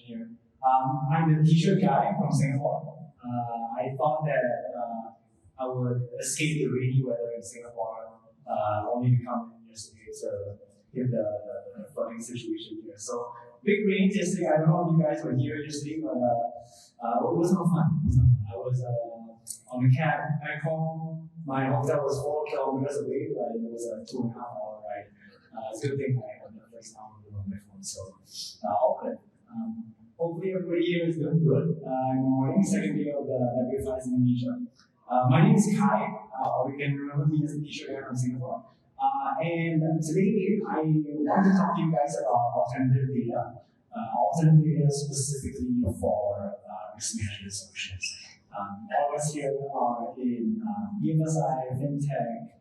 here. I'm the t-shirt guy from Singapore. I thought that I would escape the rainy weather in Singapore, only to come in yesterday to hit the flooding situation here. So big rains yesterday. I don't know if you guys were here yesterday, but it was not fun. I was on the cab back home. My hotel was 4 kilometers away, but it was a 2.5-hour ride. It's a good thing I have Netflix now on my phone, so all good. Hopefully everybody here is doing good. Good morning, second day of the WFIS Indonesia. My name is Kai, or you can remember me as a t-shirt guy from Singapore. And today I want to talk to you guys about alternative data. Alternative data specifically for risk management solutions. All of us here are in BFSI, FinTech,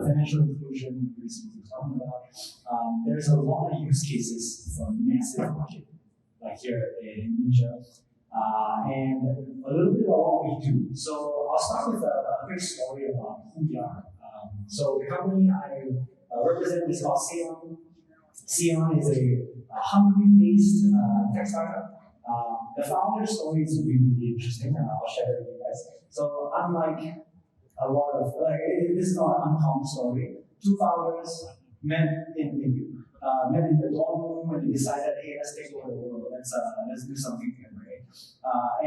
financial inclusion, we're talking about. There's a lot of use cases for massive market, like here in Indonesia, and a little bit about what we do. So I'll start with a quick story about who we are. So the company I represent is called Seon. Seon is a Hungary-based tech startup. The founder story is really interesting, and I'll share it with you guys. So unlike a lot of, this is not an uncommon story. Two founders met in the dorm room and they decided, hey, let's take over the world. Let's do something together, right?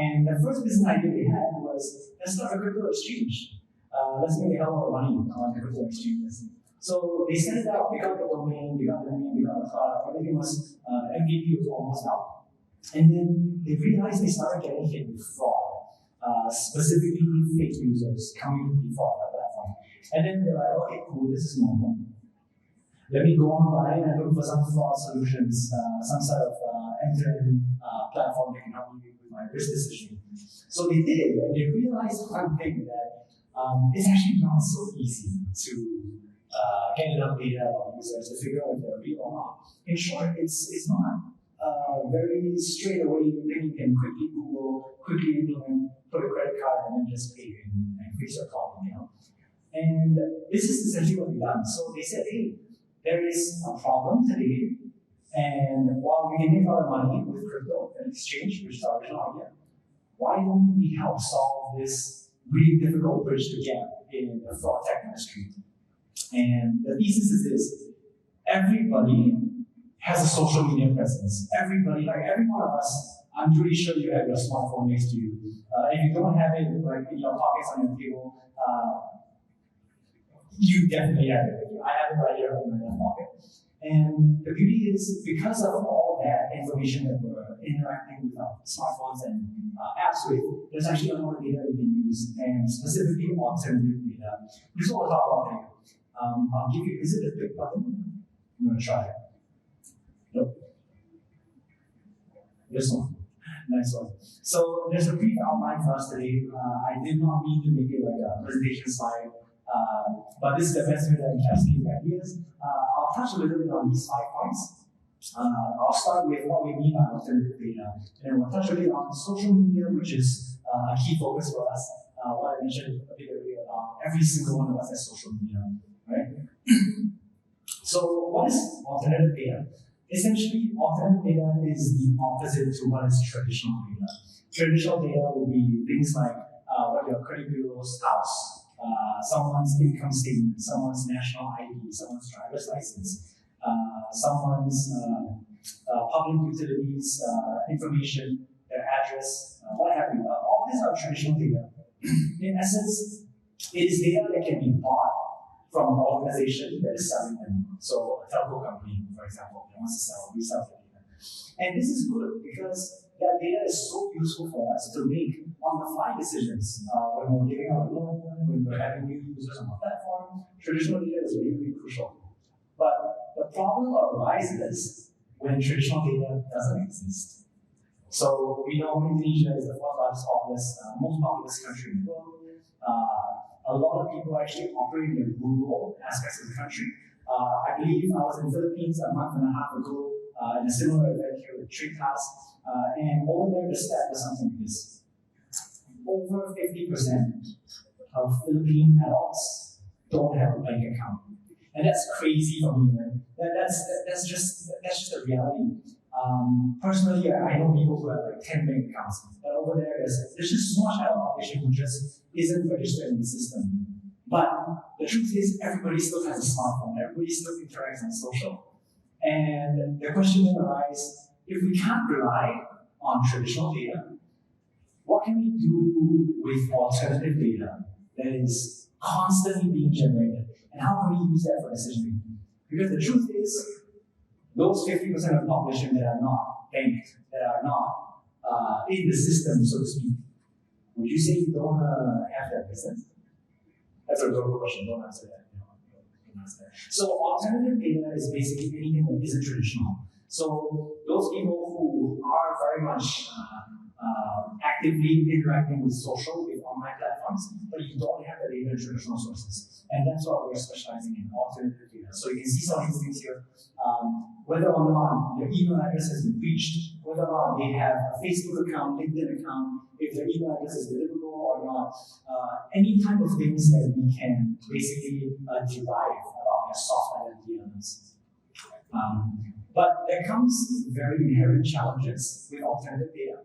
And the first business idea they had was, let's start a crypto exchange. Let's make a hell of money on the crypto exchanges. So they set it up, they got the domain, they got the name, they got the product, everything was, MVP was almost out. And then they realized they started getting hit with fraud, specifically fake users coming to default that platform. And then they're like, okay, cool, this is normal. Let me go online and look for some fraud solutions, some sort of end-to-end platform that can help me with my risk decision. So they did, and they realized one thing that it's actually not so easy to get enough data about users to figure out if they're real or not. In short, it's not very straight away thing you can quickly Google, quickly implement, put a credit card, and then just pay and fix your problem, you know. And this is essentially what they've done. So they said, hey, there is a problem today, and while we can make a lot of money with crypto and exchange, which is our original idea, why don't we help solve this really difficult bridge to get in the fraud tech industry? And the thesis is this: everybody has a social media presence. Everybody, like every one of us, I'm pretty sure you have your smartphone next to you. If you don't have it like in your pockets on your table, you definitely have it with you. I have it right here in my pocket. And the beauty is, because of all that information that we're interacting with our smartphones and apps with, there's actually a lot of data we can use, and specifically alternative data. This is what we'll talk about here. I'll give you, is it the big button? I'm going to try it. Nope. This one. Nice one. So there's a brief outline for us today. I did not mean to make it like a presentation slide, but this is the best way to encapsulate the ideas. I'll touch a little bit on these 5 points. I'll start with what we mean by alternative data, and then we'll touch a bit on social media, which is a key focus for us. What I mentioned a bit earlier about every single one of us has social media, right? So what is alternative data? Essentially, alternative data is the opposite to what is traditional data. Traditional data will be things like what your credit bureau's house, someone's income statement, someone's national ID, someone's driver's license, someone's public utilities information, their address, what have you. All these are traditional data. In essence, it is data that can be bought from an organization that is selling them. So a telco company, for example, that wants to resell the data. And this is good because that data is so useful for us to make on-the-fly decisions when we're giving out a loan, when we're having new users on our platform. Traditional data is really, really crucial. But the problem arises when traditional data doesn't exist. So we know Indonesia is the 4th largest most populous country in the world. A lot of people actually operate in rural aspects of the country. I believe I was in the Philippines a month and a half ago in a similar event here with Trade Task, and over there the stat was something like this. Over 50% of Philippine adults don't have a bank account. And that's crazy for me, man. That's just the reality. Personally, I know people who have like 10 bank accounts, but over there's just so much adult population who just isn't registered in the system. But the truth is, everybody still has a smartphone. Everybody still interacts on social. And the question then arises, if we can't rely on traditional data, what can we do with alternative data that is constantly being generated? And how can we use that for decision making? Because the truth is, those 50% of the population that are not banked, that are not in the system, so to speak, would you say you don't have that business? That's a rhetorical question, don't answer that. Don't answer that. So alternative data is basically anything that isn't traditional. So those people who are very much actively interacting with social, with online platforms, but you don't have the data in traditional sources. And that's what we're specializing in, alternative data. So you can see some of these things here. Whether or not their email address has been breached, whether or not they have a Facebook account, LinkedIn account, if their email address is deliverable or not, any type of things that we can basically derive about their soft identity elements. But there comes very inherent challenges with alternative data.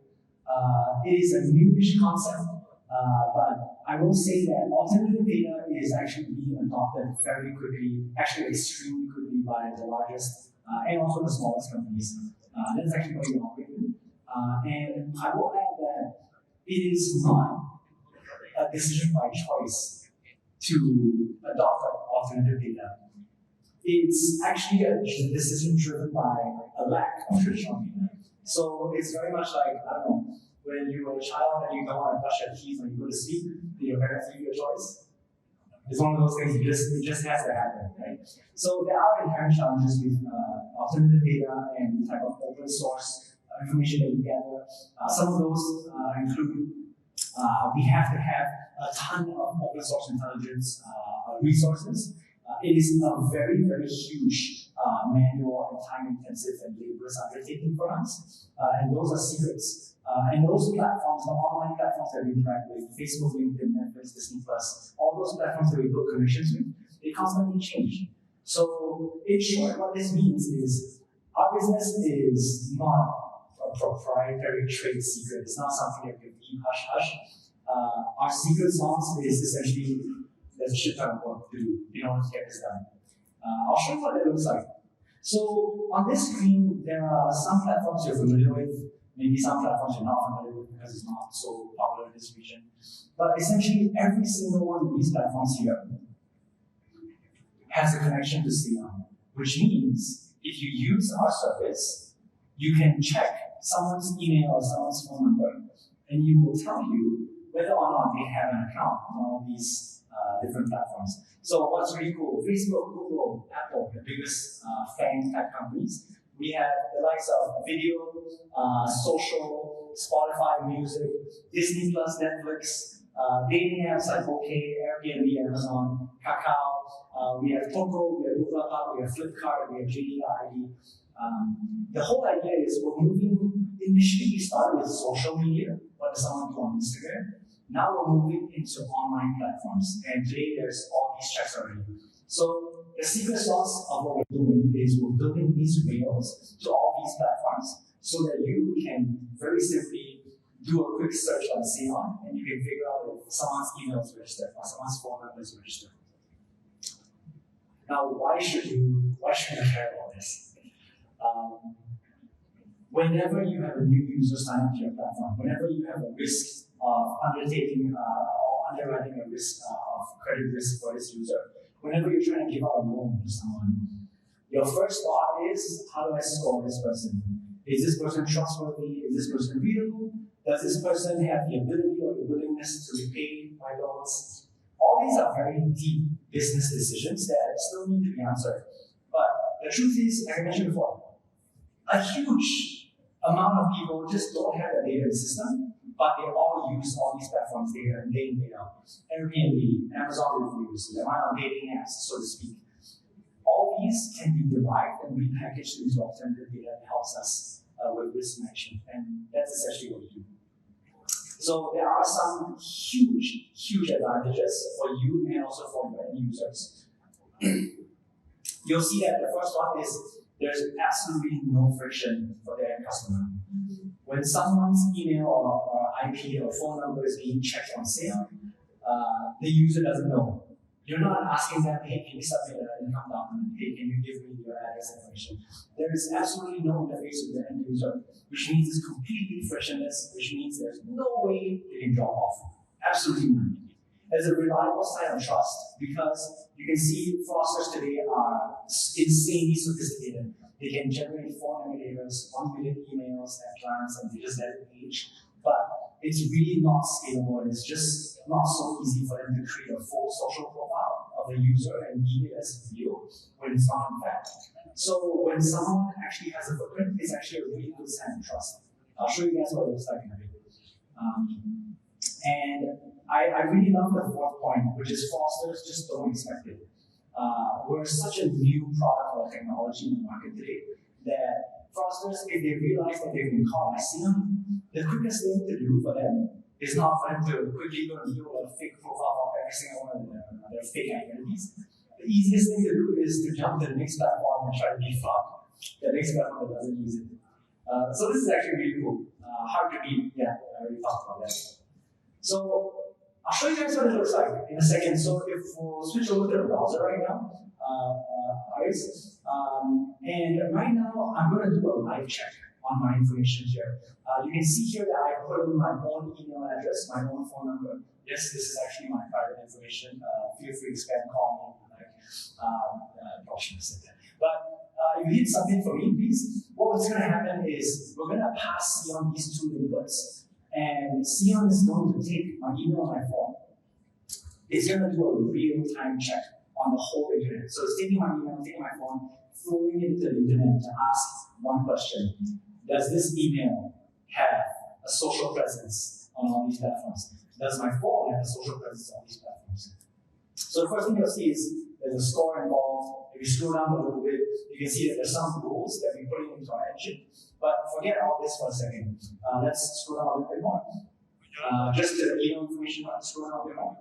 It is a newish concept, but I will say that alternative data is actually being adopted very quickly, actually extremely quickly by the largest and also the smallest companies. That's actually what we operate in. And I will add that it is not a decision by choice to adopt alternative data. It's actually a decision driven by a lack of traditional data. So it's very much like, I don't know, when you were a child and you don't want to brush your teeth when you go to sleep, do your parents give you a choice? It's one of those things, it just has to happen, right? So there are inherent challenges with alternative data and the type of open source information that we gather. Some of those include we have to have a ton of open source intelligence resources. It is a very, very huge manual and time-intensive and laborious undertaking for us, and those are secrets. And those platforms, the online platforms that we interact with, Facebook, LinkedIn, Netflix, Disney+, all those platforms that we build connections with, they constantly change. So in short, what this means is our business is not a proprietary trade secret. It's not something that we keep hush-hush. Our secret sauce is essentially there's a shit ton of work to do in order to get this done. I'll show you what that looks like. So on this screen, there are some platforms you're familiar with, maybe some platforms you're not familiar with because it's not so popular in this region. But essentially, every single one of these platforms here has a connection to Seon, which means if you use our service, you can check someone's email or someone's phone number, and you will tell you whether or not they have an account on all these different platforms. So what's really cool, Facebook, Google, Apple, the biggest FANG type companies, we have the likes of video, social, Spotify, music, Disney+, Netflix, dating apps like OK, Airbnb, Amazon, Kakao, we have Toko, we have Google, we have Flipkart, we have JD.ID. The whole idea is we're moving, initially we started with social media, what does someone do on Instagram? Now we're moving into online platforms, and today there's all these checks already. So the secret sauce of what we're doing is we're building these rails to all these platforms so that you can very simply do a quick search on Seon, and you can figure out if someone's email is registered or someone's phone number is registered. Now, why should you care about this? Whenever you have a new user sign up to your platform, whenever you have a risk of undertaking or underwriting a risk of credit risk for this user, whenever you're trying to give out a loan to someone, your first thought is, how do I score this person? Is this person trustworthy? Is this person real? Does this person have the ability or the willingness to repay my loans? All these are very deep business decisions that still need to be answered. But the truth is, like I mentioned before, a huge amount of people just don't have the data in the system, but they all use all these platforms day in, day out. Airbnb, Amazon reviews, they're on dating apps, so to speak. All these can be derived and repackaged into alternative data that helps us with risk management, and that's essentially what we do. So there are some huge, huge advantages for you and also for your end users. You'll see that the first one is there's absolutely no friction for the end customer. When someone's email or IP or phone number is being checked on Seon, the user doesn't know. You're not asking them, hey, can you submit an income document? Hey, can you give me your address information? There is absolutely no interface with the end user, which means it's completely frictionless, which means there's no way they can drop off. Absolutely none. There's a reliable sign of trust because you can see fraudsters today are insanely sophisticated. They can generate 4 emulators, 1 million emails at glance, and they just let it age. But it's really not scalable, and it's just not so easy for them to create a full social profile of the user and leave it as real when it's not in fact. So when someone actually has a footprint, it's actually a really good sign of trust. I'll show you guys what it looks like in a bit. And I really love the fourth point, which is fraudsters just don't expect it. We're such a new product or technology in the market today that fraudsters, if they realize that they've been caught by Seon, the quickest thing to do for them is not for them to quickly go and build a fake profile of every single one of their fake identities. The easiest thing to do is to jump to the next platform and try to defraud the next platform that doesn't use it. So this is actually really cool. Hard to beat, yeah, I already talked about that. So I'll show you guys what it looks like in a second. So if we'll switch over to the browser right now, and right now I'm going to do a live check on my information here. You can see here that I put in my own email address, my own phone number. Yes, this is actually my private information. Feel free to spam call me. Probably shouldn't have said that. But if you hit something for me, please, what's going to happen is we're going to pass Seon these 2 inputs. And Seon is going to take my email on my phone. It's going to do a real-time check on the whole internet. So it's taking my email, taking my phone, throwing it to the internet to ask one question. Does this email have a social presence on all these platforms? Does my phone have a social presence on these platforms? So the first thing you'll see is there's a score involved. If you scroll down a little bit, you can see that there's some rules that we're putting into our engine. But forget all this for a second. Let's scroll down a little bit more. Just the email information, scroll down a bit more.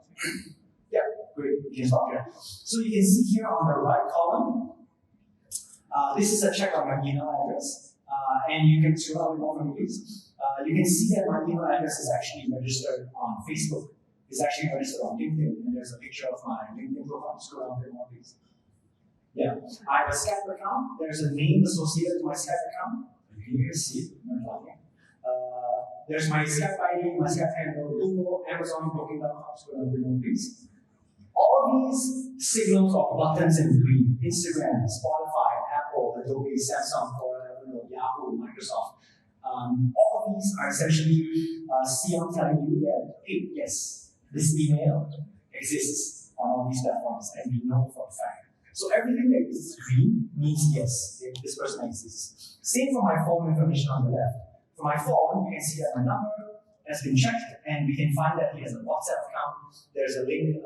Yeah, great. You can stop here. So you can see here on the right column, this is a check on my email address. And you can scroll down a bit more for me, please. You can see that my email address is actually registered on Facebook. It's actually registered on LinkedIn, and there's a picture of my LinkedIn profile. Scroll down a bit more, please. Yeah, I have a Skype account. There's a name associated to my Skype account. You can see it. There's my Skype ID, my Skype handle, Google, Amazon, Booking.com. Scroll down a bit more, please. All these signals or buttons in green: Instagram, Spotify, Apple, Adobe, Samsung, Yahoo, Microsoft. All of these are essentially Seon telling you that, hey, yes, this email exists on all these platforms, and we know for a fact. So everything that is green means yes, this person exists. Same for my phone information on the left. For my phone, you can see that my number has been checked, and we can find that he has a WhatsApp account. There's a link,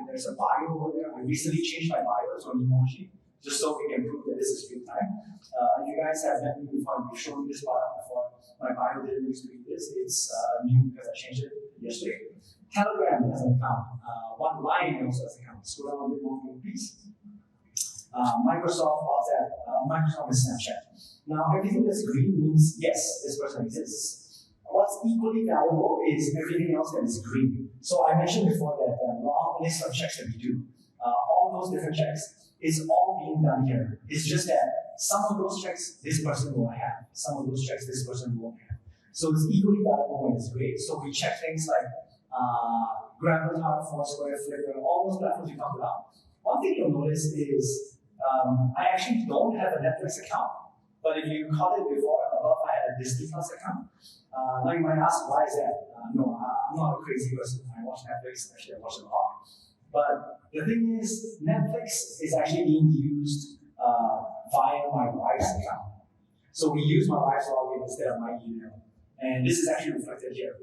there's a bio over there. I recently changed my bio to an emoji, just so we can prove that this is real time. If you guys have met me before, we've shown you this product before. My bio didn't used to be this. It's new because I changed it yesterday. Telegram has an account. One line also has an account. Scroll down a bit more, please. Microsoft, WhatsApp, Microsoft and Snapchat. Now, everything that's green means yes, this person exists. What's equally valuable is everything else that is green. So I mentioned before that the long list of checks that we do, all those different checks, is all being done here. It's just that some of those checks this person won't have, some of those checks this person won't have. So it's equally valuable when it's great. So we check things like Grab.com, Foursquare, Flickr, all those platforms we talked about. One thing you'll notice is I actually don't have a Netflix account, but if you caught it before, above I had a Disney Plus account. Now you might ask, why is that? No, I'm not a crazy person. I watch Netflix, actually I watch it a lot. But the thing is, Netflix is actually being used via my wife's account. So we use my wife's login instead of my email. And this is actually reflected here.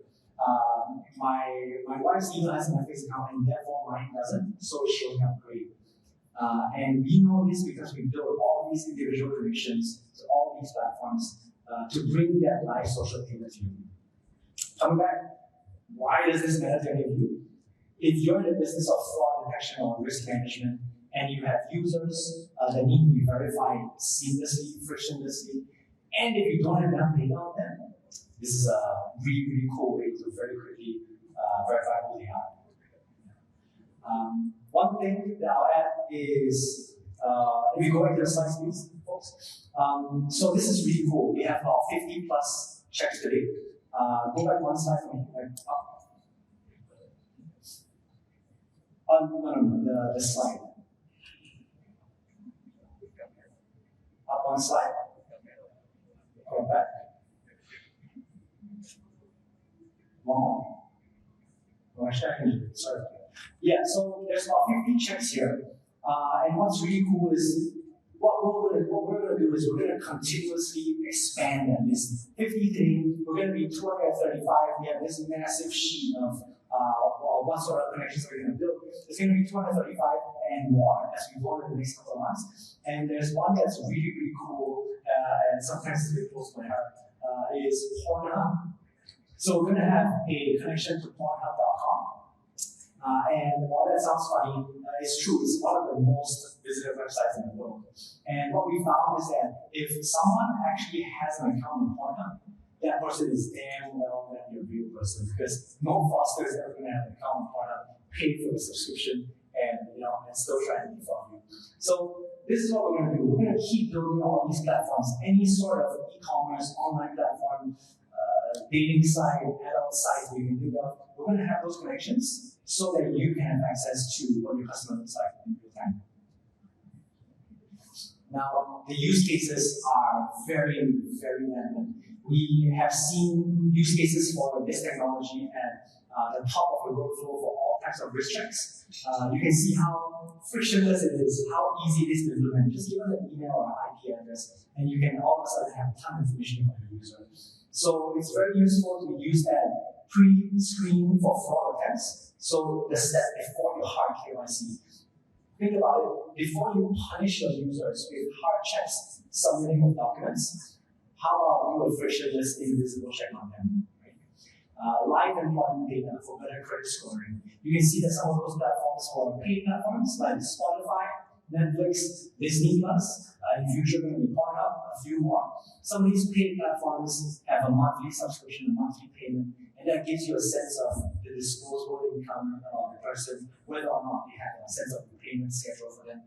My wife's email has a Netflix account, and therefore mine doesn't, so it's showing up great. And we know this because we build all these individual connections to all these platforms to bring that live social data to you. Coming back, why does this matter to any of you? If you're in the business of fraud detection or risk management, and you have users that need to be verified seamlessly, frictionlessly, and if you don't have enough data on them, this is a really, really cool way to very quickly verify who they are. One thing that I'll add is, if you go back to the slides, please, folks. So this is really cool. We have about 50 plus checks today. Go back one slide for me, like up. No, the slide. Up one slide. Go back. One more. Oh, actually, I can do it. Sorry. Yeah, so there's about 50 checks here. And what's really cool is what we're going to do is we're going to continuously expand that list. 53, we're going to be 235. We have this massive sheet of what sort of connections we're going to build. It's going to be 235 and more as we go in the next couple of months. And there's one that's really, really cool, and sometimes it's a bit close to my heart, is Pornhub. So we're going to have a connection to Pornhub.com. And while that sounds funny, it's true. It's one of the most visited websites in the world. And what we found is that if someone actually has an account on Pornhub, that person is damn well not a real person, because no fraudster is ever going to have an account on Pornhub, pay for the subscription, and still try to defraud you. So this is what we're going to do. We're going to keep building all these platforms, any sort of e-commerce, online platform, dating site, adult site you can think of. We're going to have those connections so that you can have access to what your customer looks like in real time. Now, the use cases are very, very random. We have seen use cases for this technology at the top of the workflow for all types of risk checks. You can see how frictionless it is, how easy it is to implement. Just give us an email or IP address, and you can all of a sudden have a ton of information about your user. So it's very useful to use that pre-screen for fraud attempts. So the step before your hard KYC. Think about it, before you punish your users with hard checks, submitting of documents, how about you a frictionless, invisible check on them? Right? Live employment data for better credit scoring. You can see that some of those platforms for paid platforms like Spotify, Netflix, Disney Plus, in future going to be Pornhub, a few more. Some of these paid platforms have a monthly subscription, a monthly payment, and that gives you a sense of the disposable income of the person, whether or not they have a sense of the payment schedule for them.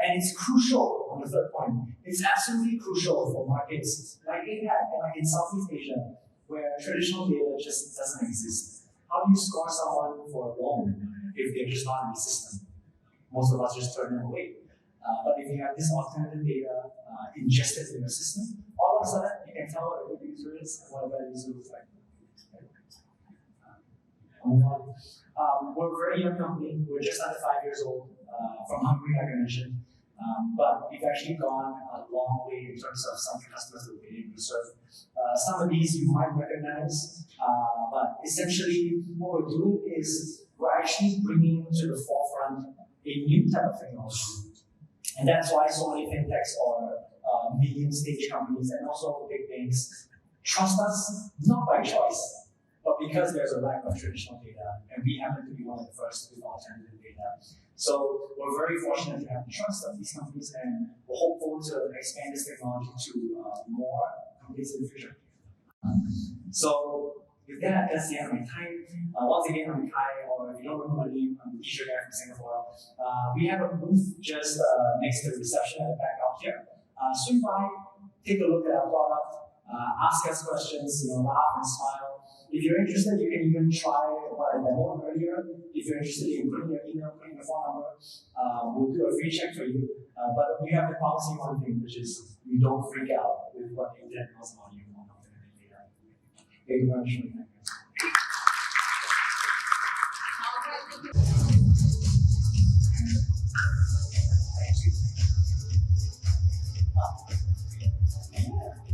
And it's crucial, on the third point, it's absolutely crucial for markets like APAC and like in Southeast Asia, where traditional data just doesn't exist. How do you score someone for a loan if they're just not in the system? Most of us just turn them away. But if you have this alternative data ingested in your system, all of a sudden you can tell what a good user is and what a bad user looks like. We're a very young company. We're just under 5 years old, from Hungary, like I mentioned. But we've actually gone a long way in terms of some of the customers that we've been able to serve. Some of these you might recognize, but essentially what we're doing is we're actually bringing to the forefront a new type of technology. And that's why so many fintechs or medium stage companies and also big banks trust us, not by choice, but because there's a lack of traditional data, and we happen to be one of the first with alternative data. So we're very fortunate to have the trust of these companies, and we're hopeful to expand this technology to more companies in the future. So with that, that's the end of my time. Once again, I'm Kai, or if you don't remember my name, I'm the t-shirt guy from Singapore. We have a booth just next to the reception at the back out here. Swing by, take a look at our product, ask us questions, laugh and smile. If you're interested, you can even try what I demoed earlier. If you're interested, you can put in your email, put in your phone number. We'll do a free check for you. But we have to promise you one thing, which is you don't freak out with what the internet knows about you. Thank you very much. Thank you.